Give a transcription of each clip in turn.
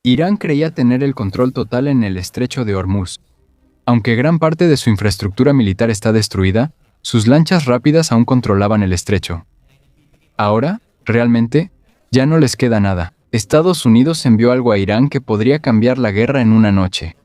Irán creía tener el control total en el estrecho de Hormuz. Aunque gran parte de su infraestructura militar está destruida, sus lanchas rápidas aún controlaban el estrecho. Ahora, realmente, ya no les queda nada. Estados Unidos envió algo a Irán que podría cambiar la guerra en una noche.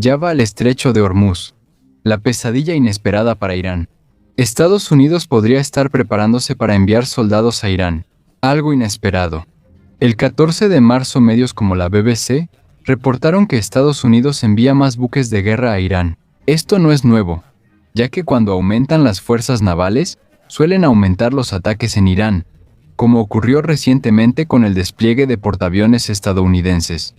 Java al estrecho de Hormuz. La pesadilla inesperada para Irán. Estados Unidos podría estar preparándose para enviar soldados a Irán. Algo inesperado. El 14 de marzo medios como la BBC reportaron que Estados Unidos envía más buques de guerra a Irán. Esto no es nuevo, ya que cuando aumentan las fuerzas navales, suelen aumentar los ataques en Irán, como ocurrió recientemente con el despliegue de portaaviones estadounidenses.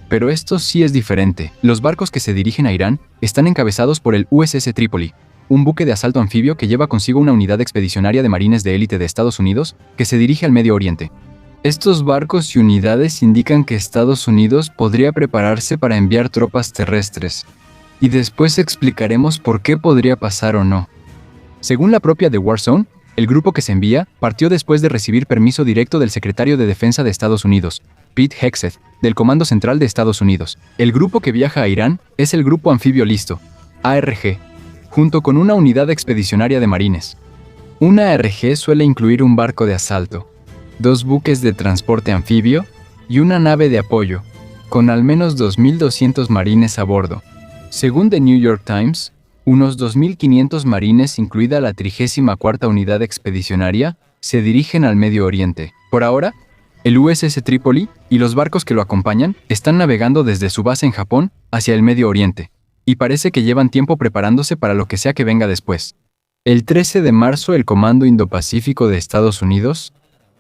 Pero esto sí es diferente. Los barcos que se dirigen a Irán están encabezados por el USS Trípoli, un buque de asalto anfibio que lleva consigo una unidad expedicionaria de marines de élite de Estados Unidos que se dirige al Medio Oriente. Estos barcos y unidades indican que Estados Unidos podría prepararse para enviar tropas terrestres. Y después explicaremos por qué podría pasar o no. Según la propia The War Zone, el grupo que se envía partió después de recibir permiso directo del secretario de Defensa de Estados Unidos, Pete Hegseth, del Comando Central de Estados Unidos. El grupo que viaja a Irán es el Grupo Anfibio Listo, ARG, junto con una unidad expedicionaria de marines. Una ARG suele incluir un barco de asalto, 2 buques de transporte anfibio y una nave de apoyo, con al menos 2.200 marines a bordo. Según The New York Times, unos 2.500 marines, incluida la 34ª Unidad Expedicionaria, se dirigen al Medio Oriente. Por ahora, el USS Trípoli y los barcos que lo acompañan están navegando desde su base en Japón hacia el Medio Oriente, y parece que llevan tiempo preparándose para lo que sea que venga después. El 13 de marzo, el Comando Indo-Pacífico de Estados Unidos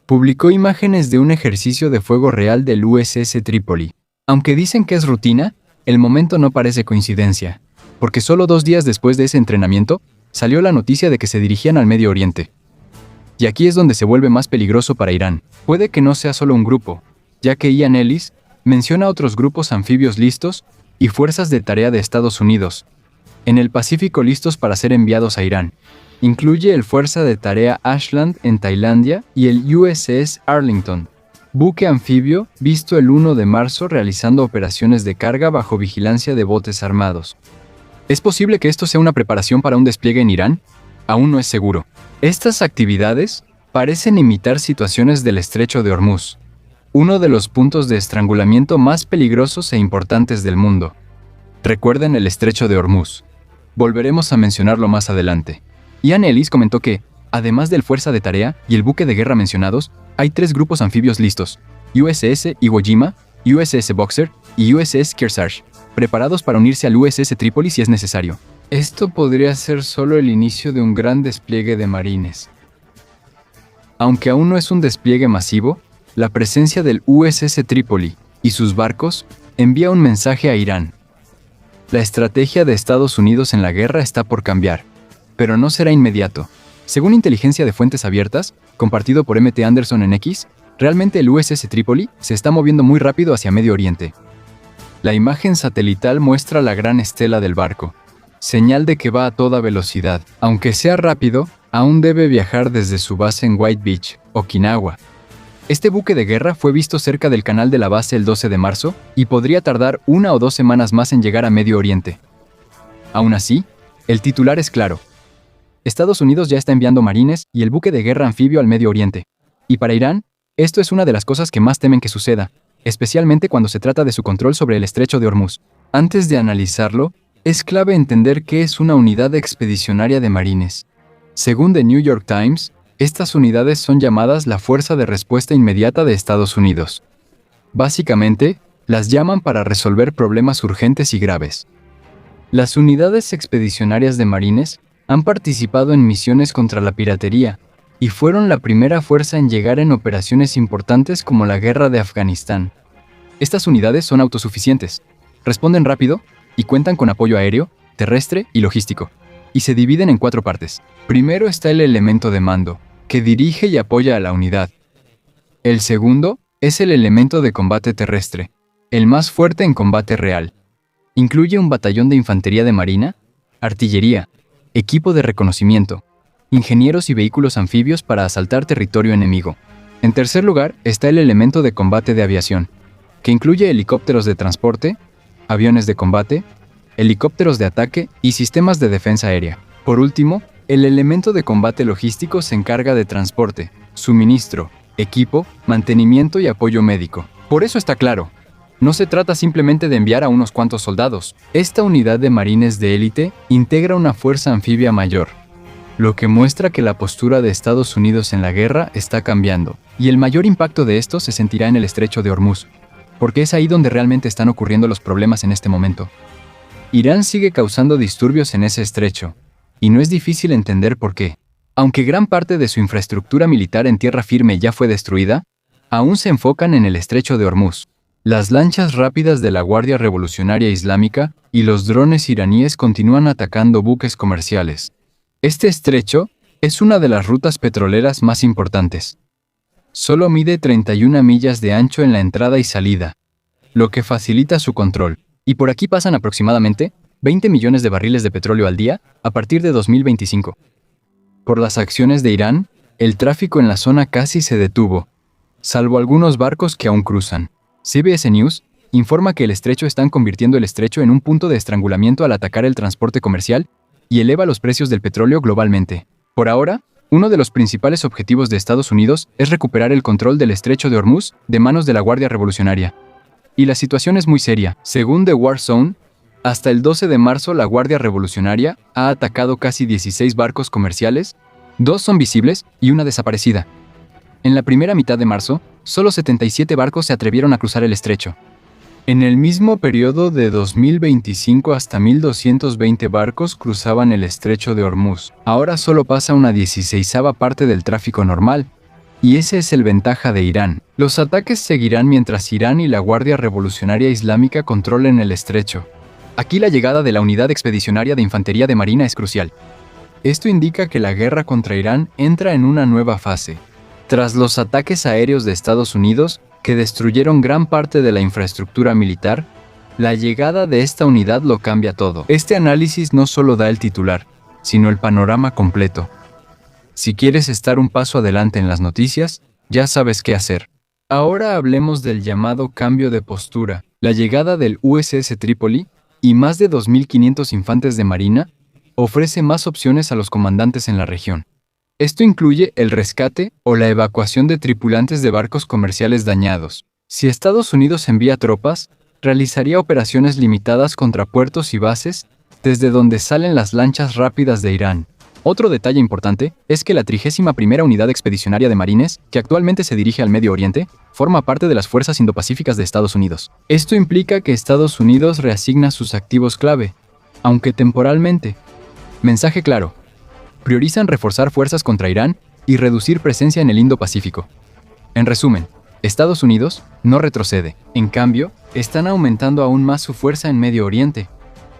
publicó imágenes de un ejercicio de fuego real del USS Trípoli. Aunque dicen que es rutina, el momento no parece coincidencia, porque solo 2 días después de ese entrenamiento, salió la noticia de que se dirigían al Medio Oriente. Y aquí es donde se vuelve más peligroso para Irán. Puede que no sea solo un grupo, ya que Ian Ellis menciona otros grupos anfibios listos y fuerzas de tarea de Estados Unidos en el Pacífico listos para ser enviados a Irán. Incluye el Fuerza de Tarea Ashland en Tailandia y el USS Arlington, buque anfibio visto el 1 de marzo realizando operaciones de carga bajo vigilancia de botes armados. ¿Es posible que esto sea una preparación para un despliegue en Irán? Aún no es seguro. Estas actividades parecen imitar situaciones del estrecho de Hormuz, uno de los puntos de estrangulamiento más peligrosos e importantes del mundo. Recuerden el estrecho de Hormuz. Volveremos a mencionarlo más adelante. Ian Ellis comentó que, además del Fuerza de Tarea y el buque de guerra mencionados, hay 3 grupos anfibios listos, USS Iwo Jima, USS Boxer y USS Kearsarge, preparados para unirse al USS Trípoli si es necesario. Esto podría ser solo el inicio de un gran despliegue de marines. Aunque aún no es un despliegue masivo, la presencia del USS Trípoli y sus barcos envía un mensaje a Irán. La estrategia de Estados Unidos en la guerra está por cambiar, pero no será inmediato. Según inteligencia de fuentes abiertas, compartido por MT Anderson en X, realmente el USS Trípoli se está moviendo muy rápido hacia Medio Oriente. La imagen satelital muestra la gran estela del barco, señal de que va a toda velocidad. Aunque sea rápido, aún debe viajar desde su base en White Beach, Okinawa. Este buque de guerra fue visto cerca del canal de la base el 12 de marzo y podría tardar 1 o 2 semanas más en llegar a Medio Oriente. Aún así, el titular es claro. Estados Unidos ya está enviando marines y el buque de guerra anfibio al Medio Oriente. Y para Irán, esto es una de las cosas que más temen que suceda, especialmente cuando se trata de su control sobre el estrecho de Hormuz. Antes de analizarlo, es clave entender qué es una unidad expedicionaria de marines. Según The New York Times, estas unidades son llamadas la Fuerza de Respuesta Inmediata de Estados Unidos. Básicamente, las llaman para resolver problemas urgentes y graves. Las unidades expedicionarias de marines han participado en misiones contra la piratería y fueron la primera fuerza en llegar en operaciones importantes como la guerra de Afganistán. Estas unidades son autosuficientes, responden rápido y cuentan con apoyo aéreo, terrestre y logístico, y se dividen en 4 partes. Primero está el elemento de mando, que dirige y apoya a la unidad. El segundo es el elemento de combate terrestre, el más fuerte en combate real. Incluye un batallón de infantería de marina, artillería, equipo de reconocimiento, ingenieros y vehículos anfibios para asaltar territorio enemigo. En tercer lugar está el elemento de combate de aviación, que incluye helicópteros de transporte, aviones de combate, helicópteros de ataque y sistemas de defensa aérea. Por último, el elemento de combate logístico se encarga de transporte, suministro, equipo, mantenimiento y apoyo médico. Por eso está claro, no se trata simplemente de enviar a unos cuantos soldados. Esta unidad de marines de élite integra una fuerza anfibia mayor, lo que muestra que la postura de Estados Unidos en la guerra está cambiando, y el mayor impacto de esto se sentirá en el estrecho de Hormuz, porque es ahí donde realmente están ocurriendo los problemas en este momento. Irán sigue causando disturbios en ese estrecho, y no es difícil entender por qué. Aunque gran parte de su infraestructura militar en tierra firme ya fue destruida, aún se enfocan en el estrecho de Hormuz. Las lanchas rápidas de la Guardia Revolucionaria Islámica y los drones iraníes continúan atacando buques comerciales. Este estrecho es una de las rutas petroleras más importantes. Solo mide 31 millas de ancho en la entrada y salida, lo que facilita su control, y por aquí pasan aproximadamente 20 millones de barriles de petróleo al día a partir de 2025. Por las acciones de Irán, el tráfico en la zona casi se detuvo, salvo algunos barcos que aún cruzan. CBS News informa que el estrecho están convirtiendo el estrecho en un punto de estrangulamiento al atacar el transporte comercial y eleva los precios del petróleo globalmente. Por ahora, uno de los principales objetivos de Estados Unidos es recuperar el control del estrecho de Hormuz de manos de la Guardia Revolucionaria. Y la situación es muy seria. Según The War Zone, hasta el 12 de marzo la Guardia Revolucionaria ha atacado casi 16 barcos comerciales, 2 son visibles y una desaparecida. En la primera mitad de marzo, solo 77 barcos se atrevieron a cruzar el estrecho. En el mismo periodo de 2025 hasta 1.220 barcos cruzaban el estrecho de Hormuz. Ahora solo pasa una 16ª parte del tráfico normal. Y ese es el ventaja de Irán. Los ataques seguirán mientras Irán y la Guardia Revolucionaria Islámica controlen el estrecho. Aquí la llegada de la Unidad Expedicionaria de Infantería de Marina es crucial. Esto indica que la guerra contra Irán entra en una nueva fase. Tras los ataques aéreos de Estados Unidos, que destruyeron gran parte de la infraestructura militar, la llegada de esta unidad lo cambia todo. Este análisis no solo da el titular, sino el panorama completo. Si quieres estar un paso adelante en las noticias, ya sabes qué hacer. Ahora hablemos del llamado cambio de postura. La llegada del USS Trípoli y más de 2.500 infantes de marina ofrece más opciones a los comandantes en la región. Esto incluye el rescate o la evacuación de tripulantes de barcos comerciales dañados. Si Estados Unidos envía tropas, realizaría operaciones limitadas contra puertos y bases desde donde salen las lanchas rápidas de Irán. Otro detalle importante es que la 31ª Unidad Expedicionaria de Marines, que actualmente se dirige al Medio Oriente, forma parte de las Fuerzas Indo-Pacíficas de Estados Unidos. Esto implica que Estados Unidos reasigna sus activos clave, aunque temporalmente. Mensaje claro. Priorizan reforzar fuerzas contra Irán y reducir presencia en el Indo-Pacífico. En resumen, Estados Unidos no retrocede. En cambio, están aumentando aún más su fuerza en Medio Oriente.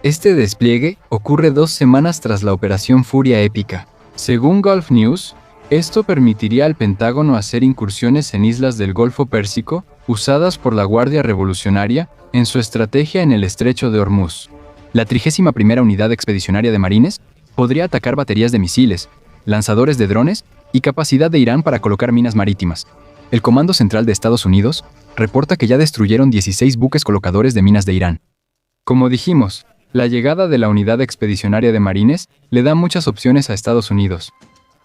Este despliegue ocurre 2 semanas tras la Operación Furia Épica. Según Gulf News, esto permitiría al Pentágono hacer incursiones en islas del Golfo Pérsico usadas por la Guardia Revolucionaria en su estrategia en el estrecho de Hormuz. La 31ª Unidad Expedicionaria de Marines podría atacar baterías de misiles, lanzadores de drones y capacidad de Irán para colocar minas marítimas. El Comando Central de Estados Unidos reporta que ya destruyeron 16 buques colocadores de minas de Irán. Como dijimos, la llegada de la Unidad Expedicionaria de Marines le da muchas opciones a Estados Unidos.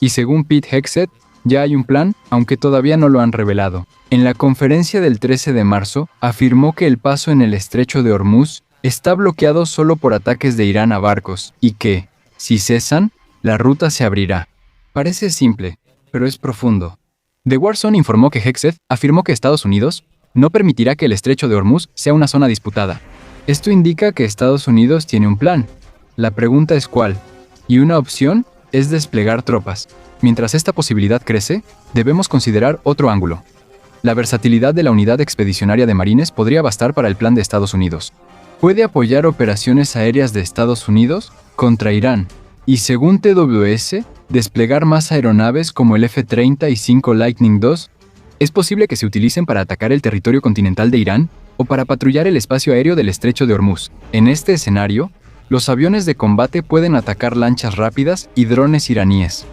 Y según Pete Hegseth, ya hay un plan, aunque todavía no lo han revelado. En la conferencia del 13 de marzo, afirmó que el paso en el estrecho de Hormuz está bloqueado solo por ataques de Irán a barcos y que, si cesan, la ruta se abrirá. Parece simple, pero es profundo. The War Zone informó que Hegseth afirmó que Estados Unidos no permitirá que el estrecho de Hormuz sea una zona disputada. Esto indica que Estados Unidos tiene un plan. La pregunta es cuál, y una opción es desplegar tropas. Mientras esta posibilidad crece, debemos considerar otro ángulo. La versatilidad de la Unidad Expedicionaria de Marines podría bastar para el plan de Estados Unidos. Puede apoyar operaciones aéreas de Estados Unidos contra Irán, y según TWS, desplegar más aeronaves como el F-35 Lightning II. Es posible que se utilicen para atacar el territorio continental de Irán o para patrullar el espacio aéreo del estrecho de Hormuz. En este escenario, los aviones de combate pueden atacar lanchas rápidas y drones iraníes.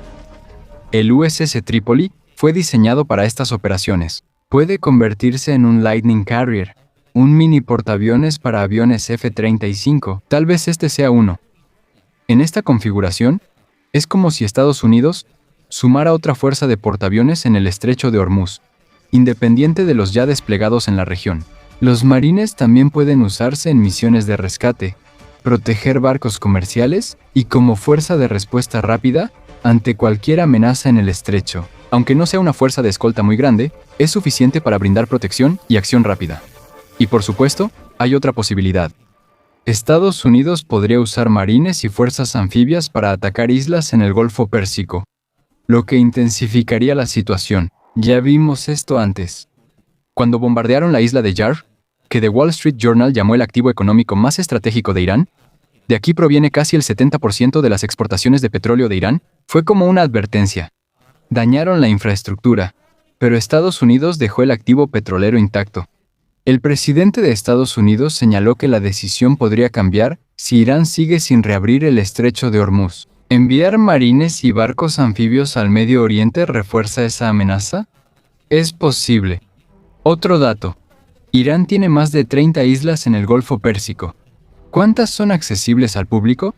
El USS Trípoli fue diseñado para estas operaciones. Puede convertirse en un Lightning Carrier, Un mini portaaviones para aviones F-35, tal vez este sea uno. En esta configuración, es como si Estados Unidos sumara otra fuerza de portaaviones en el estrecho de Hormuz, independiente de los ya desplegados en la región. Los marines también pueden usarse en misiones de rescate, proteger barcos comerciales y como fuerza de respuesta rápida ante cualquier amenaza en el estrecho. Aunque no sea una fuerza de escolta muy grande, es suficiente para brindar protección y acción rápida. Y por supuesto, hay otra posibilidad. Estados Unidos podría usar marines y fuerzas anfibias para atacar islas en el Golfo Pérsico, lo que intensificaría la situación. Ya vimos esto antes. Cuando bombardearon la isla de Yar, que The Wall Street Journal llamó el activo económico más estratégico de Irán, de aquí proviene casi el 70% de las exportaciones de petróleo de Irán, fue como una advertencia. Dañaron la infraestructura, pero Estados Unidos dejó el activo petrolero intacto. El presidente de Estados Unidos señaló que la decisión podría cambiar si Irán sigue sin reabrir el estrecho de Hormuz. ¿Enviar marines y barcos anfibios al Medio Oriente refuerza esa amenaza? Es posible. Otro dato. Irán tiene más de 30 islas en el Golfo Pérsico. ¿Cuántas son accesibles al público?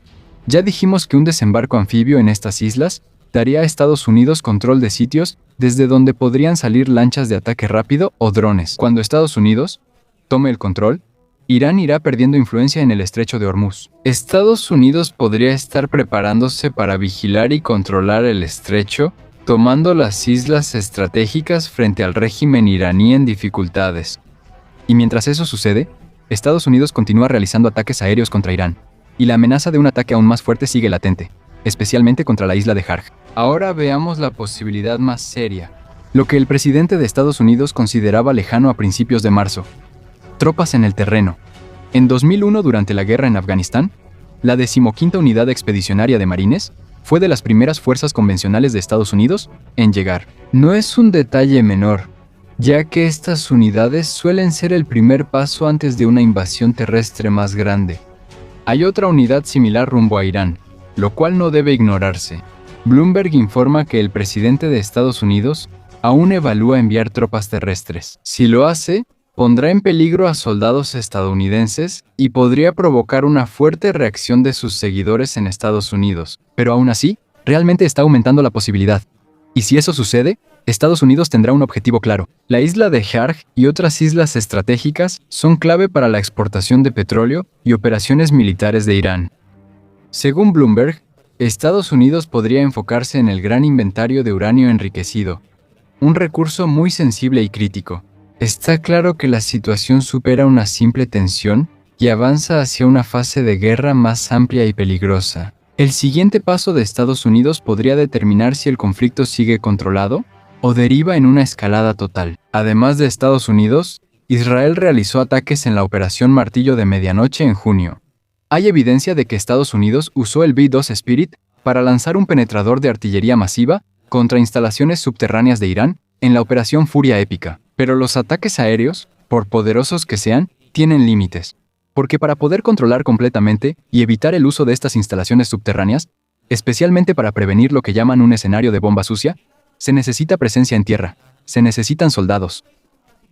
Ya dijimos que un desembarco anfibio en estas islas daría a Estados Unidos control de sitios desde donde podrían salir lanchas de ataque rápido o drones. Cuando Estados Unidos tome el control, Irán irá perdiendo influencia en el estrecho de Hormuz. Estados Unidos podría estar preparándose para vigilar y controlar el estrecho, tomando las islas estratégicas frente al régimen iraní en dificultades. Y mientras eso sucede, Estados Unidos continúa realizando ataques aéreos contra Irán, y la amenaza de un ataque aún más fuerte sigue latente, especialmente contra la isla de Jarj. Ahora veamos la posibilidad más seria, lo que el presidente de Estados Unidos consideraba lejano a principios de marzo. Tropas en el terreno. En 2001, durante la guerra en Afganistán, la 15ª Unidad Expedicionaria de Marines fue de las primeras fuerzas convencionales de Estados Unidos en llegar. No es un detalle menor, ya que estas unidades suelen ser el primer paso antes de una invasión terrestre más grande. Hay otra unidad similar rumbo a Irán, lo cual no debe ignorarse. Bloomberg informa que el presidente de Estados Unidos aún evalúa enviar tropas terrestres. Si lo hace, pondrá en peligro a soldados estadounidenses y podría provocar una fuerte reacción de sus seguidores en Estados Unidos. Pero aún así, realmente está aumentando la posibilidad. Y si eso sucede, Estados Unidos tendrá un objetivo claro. La isla de Jarj y otras islas estratégicas son clave para la exportación de petróleo y operaciones militares de Irán. Según Bloomberg, Estados Unidos podría enfocarse en el gran inventario de uranio enriquecido, un recurso muy sensible y crítico. Está claro que la situación supera una simple tensión y avanza hacia una fase de guerra más amplia y peligrosa. El siguiente paso de Estados Unidos podría determinar si el conflicto sigue controlado o deriva en una escalada total. Además de Estados Unidos, Israel realizó ataques en la Operación Martillo de Medianoche en junio. Hay evidencia de que Estados Unidos usó el B-2 Spirit para lanzar un penetrador de artillería masiva contra instalaciones subterráneas de Irán en la Operación Furia Épica. Pero los ataques aéreos, por poderosos que sean, tienen límites. Porque para poder controlar completamente y evitar el uso de estas instalaciones subterráneas, especialmente para prevenir lo que llaman un escenario de bomba sucia, se necesita presencia en tierra, se necesitan soldados.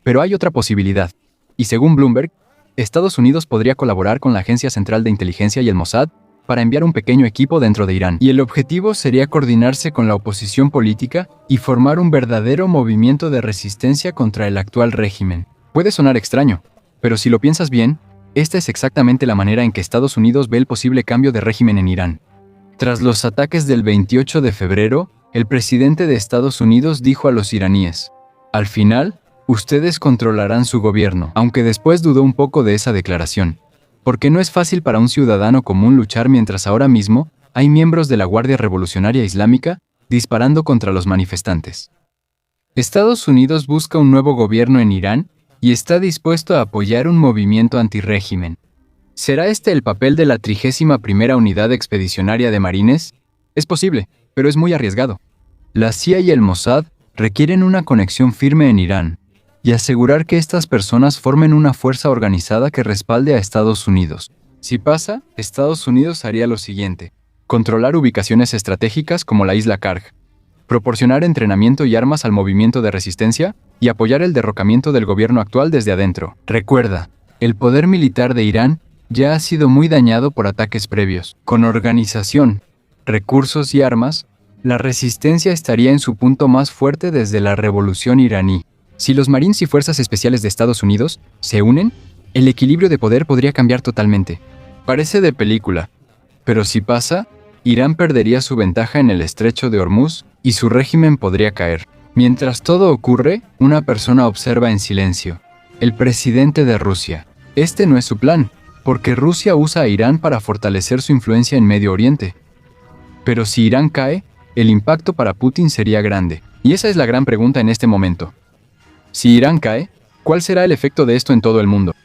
Pero hay otra posibilidad, y según Bloomberg, Estados Unidos podría colaborar con la Agencia Central de Inteligencia y el Mossad para enviar un pequeño equipo dentro de Irán. Y el objetivo sería coordinarse con la oposición política y formar un verdadero movimiento de resistencia contra el actual régimen. Puede sonar extraño, pero si lo piensas bien, esta es exactamente la manera en que Estados Unidos ve el posible cambio de régimen en Irán. Tras los ataques del 28 de febrero, el presidente de Estados Unidos dijo a los iraníes: "Al final, ustedes controlarán su gobierno", aunque después dudó un poco de esa declaración. Porque no es fácil para un ciudadano común luchar mientras ahora mismo hay miembros de la Guardia Revolucionaria Islámica disparando contra los manifestantes. Estados Unidos busca un nuevo gobierno en Irán y está dispuesto a apoyar un movimiento antirrégimen. ¿Será este el papel de la 31ª Unidad Expedicionaria de Marines? Es posible, pero es muy arriesgado. La CIA y el Mossad requieren una conexión firme en Irán y asegurar que estas personas formen una fuerza organizada que respalde a Estados Unidos. Si pasa, Estados Unidos haría lo siguiente: controlar ubicaciones estratégicas como la isla Karg, proporcionar entrenamiento y armas al movimiento de resistencia y apoyar el derrocamiento del gobierno actual desde adentro. Recuerda, el poder militar de Irán ya ha sido muy dañado por ataques previos. Con organización, recursos y armas, la resistencia estaría en su punto más fuerte desde la Revolución iraní. Si los Marines y Fuerzas Especiales de Estados Unidos se unen, el equilibrio de poder podría cambiar totalmente. Parece de película, pero si pasa, Irán perdería su ventaja en el estrecho de Hormuz y su régimen podría caer. Mientras todo ocurre, una persona observa en silencio. El presidente de Rusia. Este no es su plan, porque Rusia usa a Irán para fortalecer su influencia en Medio Oriente. Pero si Irán cae, el impacto para Putin sería grande. Y esa es la gran pregunta en este momento. Si Irán cae, ¿cuál será el efecto de esto en todo el mundo?